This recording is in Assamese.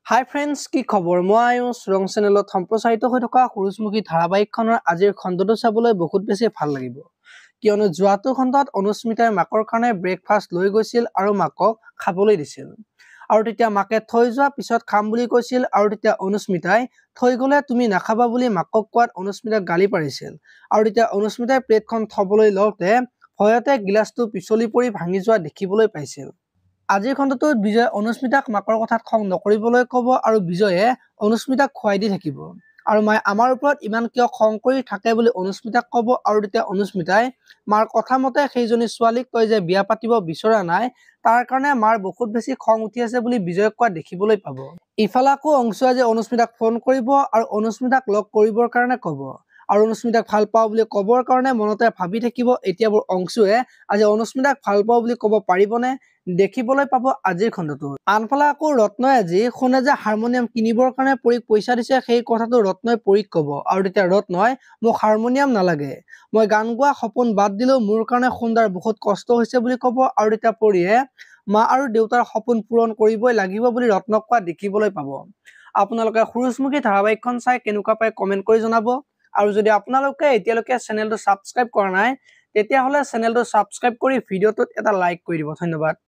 হাই ফ্ৰেন্ডছ, কি খবৰ? মই আয়ুষ ৰং চেনেলত সম্প্ৰচাৰিত হৈ থকা সূৰুযমুখী ধাৰাবাহিকখনৰ আজিৰ খণ্ডটো চাবলৈ বহুত বেছি ভাল লাগিব, কিয়নো যোৱাটো খণ্ডত অনুস্মিতাই মাকৰ কাৰণে ব্ৰেকফাষ্ট লৈ গৈছিল আৰু মাকক খাবলৈ দিছিল। আৰু তেতিয়া মাকে থৈ যোৱা পিছত খাম বুলি কৈছিল, আৰু তেতিয়া অনুস্মিতাই থৈ গ'লে তুমি নাখাবা বুলি মাকক কোৱাত অনুস্মিতাক গালি পাৰিছিল। আৰু তেতিয়া অনুস্মিতাই প্লেটখন থবলৈ লওঁতে ভয়তে গিলাচটো পিছলি পৰি ভাঙি যোৱা দেখিবলৈ পাইছিল। আজিৰ খণ্ডটোত বিজয়ে অনুস্মিতাক মাকৰ কথাত খং নকৰিবলৈ ক'ব আৰু বিজয়ে অনুস্মিতাক খুৱাই দি থাকিব। আৰু মায়ে আমাৰ ওপৰত ইমান কিয় খং কৰি থাকে বুলি অনুস্মিতাক ক'ব, আৰু তেতিয়া অনুস্মিতাই মাৰ কথা মতে সেইজনী ছোৱালীক তই যে বিয়া পাতিব বিচৰা নাই, তাৰ কাৰণে মাৰ বহুত বেছি খং উঠি আছে বুলি বিজয়ক কোৱা দেখিবলৈ পাব। ইফালে আকৌ অংশুৱে আজি অনুস্মিতাক ফোন কৰিব আৰু অনুস্মিতাক লগ কৰিবৰ কাৰণে ক'ব, আৰু অনুস্মিতাক ভাল পাওঁ বুলি ক'বৰ কাৰণে মনতে ভাবি থাকিব। এতিয়াবোৰ অংশুৱে আজি অনুস্মিতাক ভাল পাওঁ বুলি ক'ব পাৰিবনে, দেখিবলৈ পাব আজিৰ খণ্ডটোত। আনফালে আকৌ ৰত্নই আজি শুনে যে হাৰমনিয়াম কিনিবৰ কাৰণে পৰীক পইচা দিছে, সেই কথাটো ৰত্নই পৰীক ক'ব, আৰু তেতিয়া ৰত্নই মোক হাৰমনিয়াম নালাগে, মই গান গোৱা সপোন বাদ দিলেও মোৰ কাৰণে সুন্দৰ বহুত কষ্ট হৈছে বুলি ক'ব। আৰু তেতিয়া পৰীয়ে মা আৰু দেউতাৰ সপোন পূৰণ কৰিবই লাগিব বুলি ৰত্নক কোৱা দেখিবলৈ পাব। আপোনালোকে সূৰুযমুখী ধাৰাবাহিকখন চাই কেনেকুৱা পায় কমেণ্ট কৰি জনাব। আৰু যদি আপোনালোকে এতিয়ালৈকে চেনেলটো ছাবস্ক্ৰাইব কৰা নাই, তেতিয়াহ'লে চেনেলটো ছাবস্ক্ৰাইব কৰি ভিডিঅ'টোত এটা লাইক কৰি দিব। ধন্যবাদ।